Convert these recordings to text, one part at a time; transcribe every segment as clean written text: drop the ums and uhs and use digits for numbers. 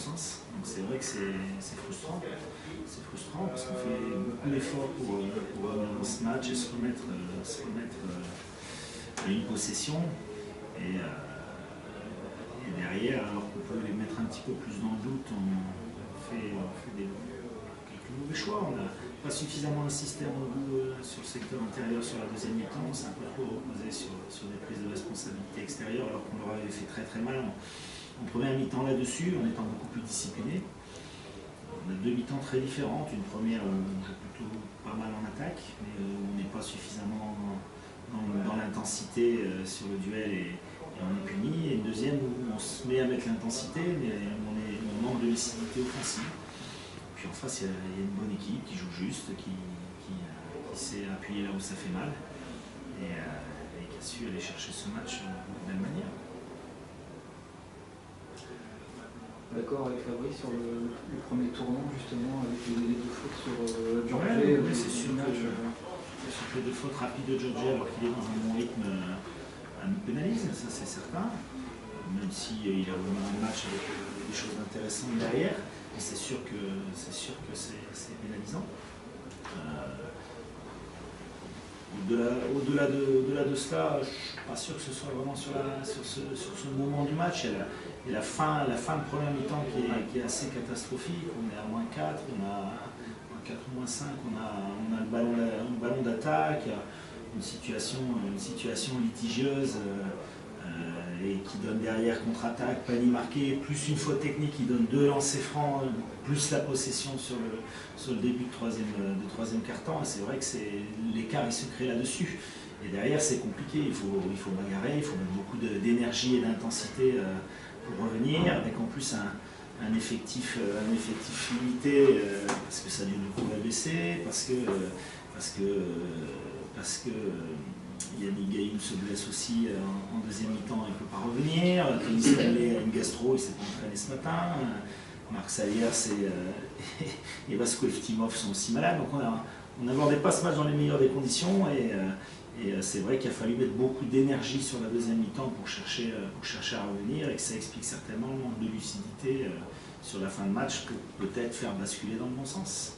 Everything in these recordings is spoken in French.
sens. Donc c'est vrai que c'est frustrant. C'est frustrant parce qu'on fait beaucoup d'efforts pour revenir dans ce match et se remettre à une possession. Et derrière, alors qu'on peut les mettre un petit peu plus dans le doute, on fait quelques mauvais choix. On n'a pas suffisamment insisté sur le secteur intérieur sur la deuxième mi-temps. On s'est un peu trop reposé sur des prises de responsabilité extérieures alors qu'on leur avait fait très très mal en première mi-temps là-dessus, en étant beaucoup plus discipliné. On a deux mi-temps très différentes. Une première où on joue plutôt pas mal en attaque, mais où on n'est pas suffisamment dans l'intensité sur le duel et on est puni. Et une deuxième où on se met à mettre l'intensité, mais on manque de lucidité offensive. Puis en face, il y a une bonne équipe qui joue juste, qui sait appuyer là où ça fait mal et qui a su aller chercher ce match de belle manière. D'accord avec Fabrice sur le premier tournant justement avec les deux fautes sur Georgie. Oui, c'est sûr que les deux fautes rapides de Georgie alors qu'il est dans un bon rythme nous pénalise, ça c'est certain. Même s'il a vraiment un match avec des choses intéressantes derrière, mais c'est sûr que c'est pénalisant. Au-delà de cela, je ne suis pas sûr que ce soit vraiment sur ce moment du match. Et la fin de première mi-temps qui est assez catastrophique. On est à -4, on a 4 ou -5, on a le ballon d'attaque, une situation litigieuse et qui donne derrière contre-attaque, panier marqué, plus une faute technique qui donne 2 lancers francs, plus la possession sur le début de troisième quart-temps. Et c'est vrai que l'écart il se crée là-dessus. Et derrière c'est compliqué, il faut bagarrer, il faut mettre beaucoup d'énergie et d'intensité pour revenir, avec en plus un effectif limité, parce que ça a dû beaucoup baisser, parce que Yannick Gaïm se blesse aussi en deuxième mi-temps, il ne peut pas revenir. Tony Stanley a une gastro, il ne s'est pas entraîné ce matin. Marc Sayers et Vasco Eftimov sont aussi malades. Donc on n'abordait pas ce match dans les meilleures des conditions. Et c'est vrai qu'il a fallu mettre beaucoup d'énergie sur la deuxième mi-temps pour chercher à revenir, et que ça explique certainement le manque de lucidité sur la fin de match pour peut-être faire basculer dans le bon sens.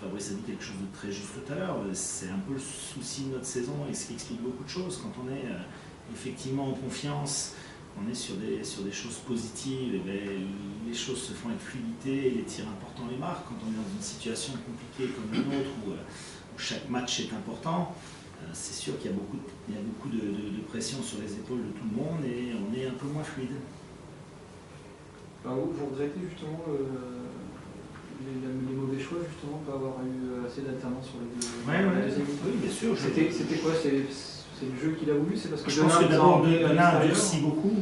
Fabrice a dit quelque chose de très juste tout à l'heure, c'est un peu le souci de notre saison et ce qui explique beaucoup de choses. Quand on est effectivement en confiance, on est sur des choses positives, et bien, les choses se font avec fluidité, les tirs importants les marquent. Quand on est dans une situation compliquée comme la nôtre où chaque match est important, c'est sûr qu'il y a beaucoup de pression sur les épaules de tout le monde et on est un peu moins fluide. Vous regrettez justement les mauvais choix, justement, pas avoir eu assez d'alternance sur les deux deuxième mi-temps. Oui, bien sûr. C'était quoi? C'est le jeu qu'il a voulu? C'est parce que je pense que d'abord Denain endurcit beaucoup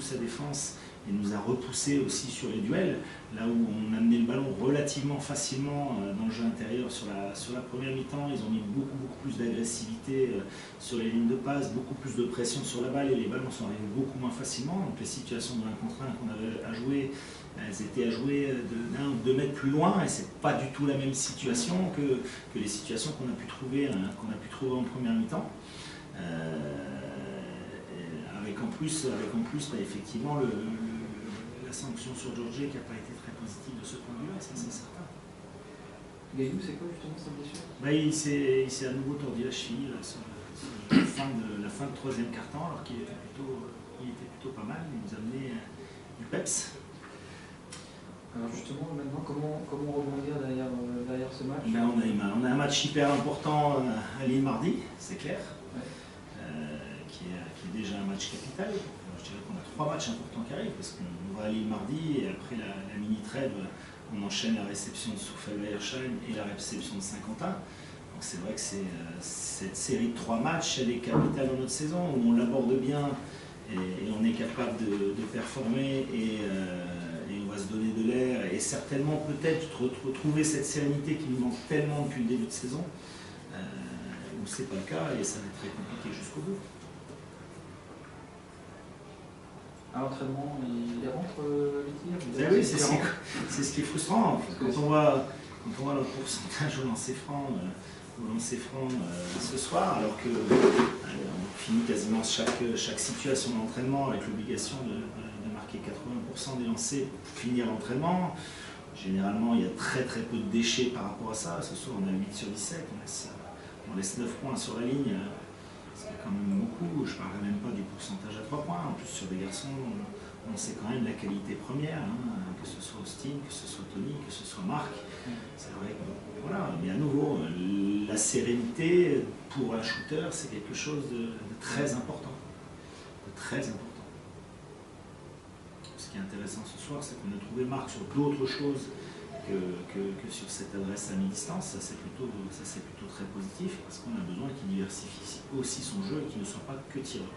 sa défense et nous a repoussé aussi sur les duels, là où on amenait le ballon relativement facilement dans le jeu intérieur sur la première mi-temps. Ils ont mis beaucoup plus d'agressivité sur les lignes de passe, beaucoup plus de pression sur la balle et les ballons sont arrivés beaucoup moins facilement. Donc les situations de 1 contre 1 qu'on avait à jouer, elles étaient à jouer de 1 ou 2 mètres plus loin et c'est pas du tout la même situation que les situations qu'on a pu trouver en première mi-temps. Avec en plus effectivement la sanction sur Georgie qui n'a pas été très positive de ce point de vue-là, ça c'est certain. Gaïdou, c'est quoi justement sa blessure? Il s'est à nouveau tordu la cheville sur la fin de troisième quart-temps, alors qu'il était plutôt pas mal. Il nous a amené du peps. Alors justement, maintenant, comment rebondir derrière ce match? On a un match hyper important à Lille mardi, c'est clair, qui est déjà un match capital. Je dirais qu'on a 3 matchs importants qui arrivent, parce qu'on va à Lille mardi et après la mini-trêve, on enchaîne la réception de Souffel-Weiersheim et la réception de Saint-Quentin. Donc c'est vrai que cette série de 3 matchs, elle est capitale dans notre saison, où on l'aborde bien et on est capable de performer et on va se donner de l'air et certainement peut-être retrouver cette sérénité qui nous manque tellement depuis le début de saison, où c'est pas le cas et ça va être très compliqué jusqu'au bout. À l'entraînement, il rentre les tirs? Oui, c'est ce qui est frustrant. Quand on voit notre pourcentage au lancer franc ce soir, alors qu'on finit quasiment chaque situation d'entraînement avec l'obligation de marquer 80% des lancers pour finir l'entraînement. Généralement, il y a très peu de déchets par rapport à ça. Ce soir, on a 8 sur 17, on laisse 9 points sur la ligne. C'est quand même beaucoup. Je ne parlerai même pas du pourcentage à 3 points. En plus, sur des garçons, on sait quand même la qualité première, hein, que ce soit Austin, que ce soit Tony, que ce soit Marc. C'est vrai que, voilà, mais à nouveau, la sérénité pour un shooter, c'est quelque chose de très important. Ce qui est intéressant ce soir, c'est qu'on a trouvé Marc sur d'autres choses que sur cette adresse à mi-distance. Ça c'est plutôt très positif, parce qu'on a besoin qu'il diversifie aussi son jeu et qu'il ne soit pas que tireur.